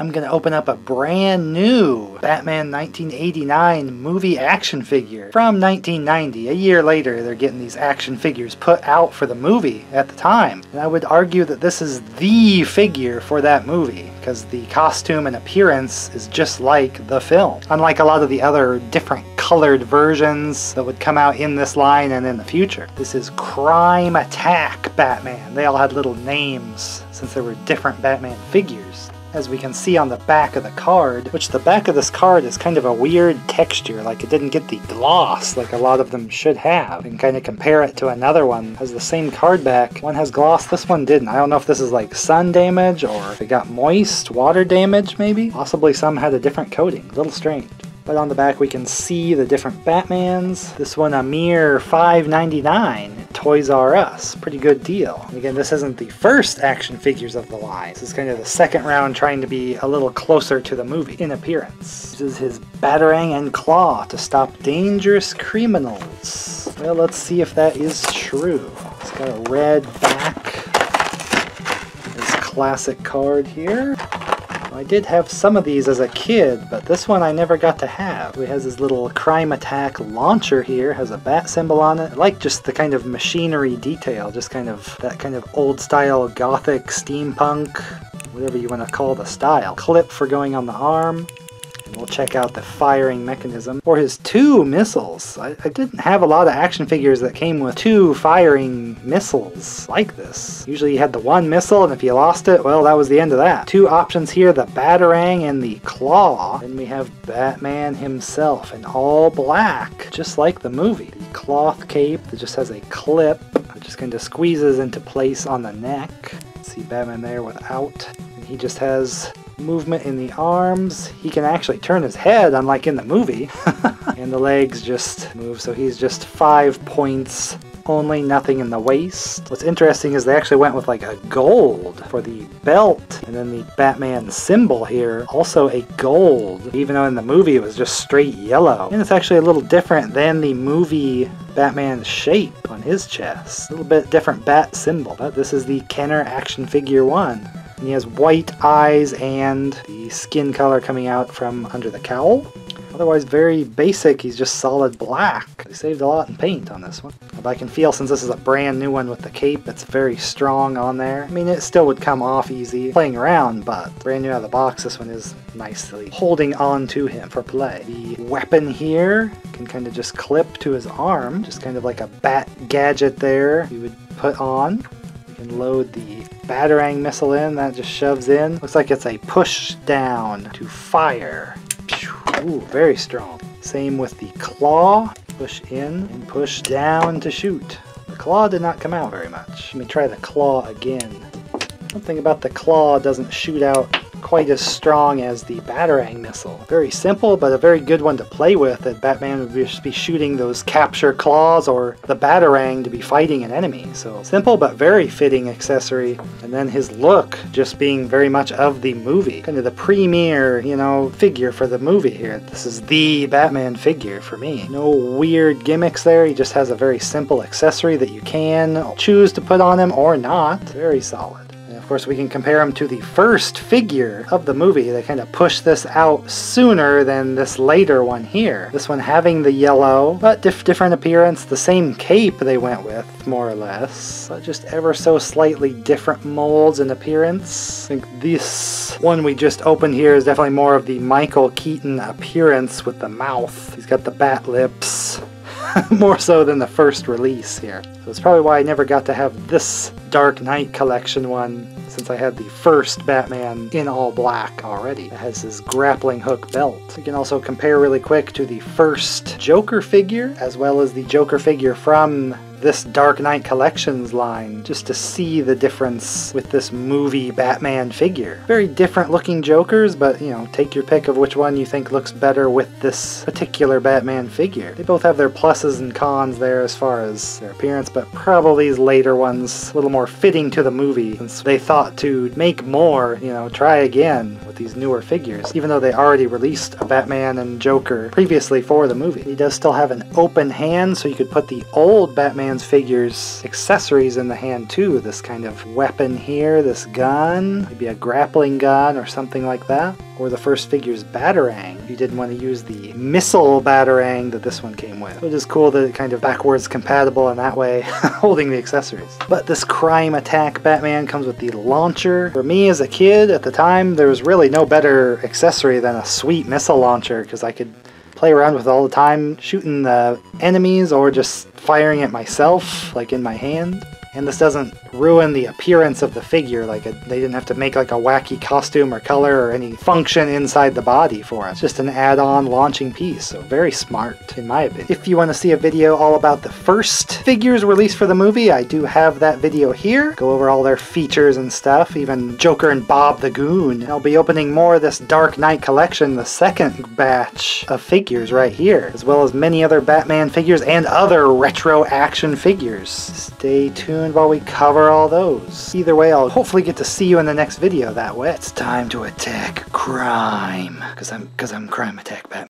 I'm gonna open up a brand new Batman 1989 movie action figure from 1990. A year later, they're getting these action figures put out for the movie at the time. And I would argue that this is the figure for that movie, because the costume and appearance is just like the film. Unlike a lot of the other different colored versions that would come out in this line and in the future. This is Crime Attack Batman. They all had little names since there were different Batman figures. As we can see on the back of the card, which the back of this card is kind of a weird texture, like it didn't get the gloss like a lot of them should have. You can kind of compare it to another one. It has the same card back. One has gloss, this one didn't. I don't know if this is like sun damage or if it got moist, water damage maybe. Possibly some had a different coating. A little strange. But on the back we can see the different Batmans. This one a mere $5.99 at Toys R Us. Pretty good deal. And again, this isn't the first action figures of the line. This is kind of the second round, trying to be a little closer to the movie in appearance. This is his Batarang and Claw to stop dangerous criminals. Well, let's see if that is true. It's got a red back. This classic card here. I did have some of these as a kid, but this one I never got to have. It has this little Crime Attack launcher here, has a bat symbol on it. I like just the kind of machinery detail, just kind of that kind of old style gothic steampunk, whatever you want to call the style. Clip for going on the arm. And we'll check out the firing mechanism for his two missiles. I didn't have a lot of action figures that came with two firing missiles like this. Usually you had the one missile, and if you lost it, well, that was the end of that. Two options here, the Batarang and the Claw. Then we have Batman himself in all black, just like the movie. The cloth cape that just has a clip. It just kind of squeezes into place on the neck. See Batman there without. And he just has movement in the arms. He can actually turn his head, unlike in the movie. And the legs just move, so he's just 5 points only, nothing in the waist. What's interesting is they actually went with like a gold for the belt, and then the Batman symbol here, also a gold, even though in the movie it was just straight yellow. And it's actually a little different than the movie Batman's shape on his chest. A little bit different bat symbol, but this is the Kenner action figure 1. And he has white eyes and the skin color coming out from under the cowl. Otherwise very basic, he's just solid black. They saved a lot in paint on this one. But I can feel, since this is a brand new one with the cape, it's very strong on there. I mean, it still would come off easy playing around, but brand new out of the box, this one is nicely holding on to him for play. The weapon here can kind of just clip to his arm, just kind of like a bat gadget there you would put on. You can load the Batarang missile in, that just shoves in. Looks like it's a push down to fire. Ooh, very strong. Same with the Claw. Push in and push down to shoot. The Claw did not come out very much. Let me try the Claw again. Something about the Claw doesn't shoot out quite as strong as the Batarang missile. Very simple, but a very good one to play with, that Batman would just be shooting those capture claws or the Batarang to be fighting an enemy. So simple but very fitting accessory. And then his look just being very much of the movie. Kind of the premier, you know, figure for the movie here. This is the Batman figure for me. No weird gimmicks there. He just has a very simple accessory that you can choose to put on him or not. Very solid. Of course, we can compare him to the first figure of the movie. They kind of pushed this out sooner than this later one here. This one having the yellow, but different appearance. The same cape they went with, more or less, but just ever so slightly different molds and appearance. I think this one we just opened here is definitely more of the Michael Keaton appearance with the mouth. He's got the bat lips. More so than the first release here. So it's probably why I never got to have this Dark Knight collection one, since I had the first Batman in all black already. It has his grappling hook belt. We can also compare really quick to the first Joker figure, as well as the Joker figure from this Dark Knight Collections line, just to see the difference with this movie Batman figure. Very different looking Jokers, but you know, take your pick of which one you think looks better with this particular Batman figure. They both have their pluses and cons there as far as their appearance, but probably these later ones a little more fitting to the movie, since they thought to make more, you know, try again with these newer figures, even though they already released a Batman and Joker previously for the movie. He does still have an open hand, so you could put the old Batman Batman's figures accessories in the hand too. This kind of weapon here, this gun, maybe a grappling gun or something like that. Or the first figure's batarang. You didn't want to use the missile batarang that this one came with. It is cool that it kind of backwards compatible in that way, holding the accessories. But this Crime Attack Batman comes with the launcher. For me as a kid at the time, there was really no better accessory than a sweet missile launcher, because I could play around with it all the time, shooting the enemies or just firing it myself, like in my hand. And this doesn't ruin the appearance of the figure, like they didn't have to make like a wacky costume or color or any function inside the body for it. It's just an add-on launching piece, so very smart in my opinion. If you want to see a video all about the first figures released for the movie, I do have that video here. Go over all their features and stuff, even Joker and Bob the Goon. I'll be opening more of this Dark Knight collection, the second batch of figures right here, as well as many other Batman figures and other retro action figures. Stay tuned while we cover all those. Either way, I'll hopefully get to see you in the next video that way. It's time to attack crime, because I'm Crime Attack Batman.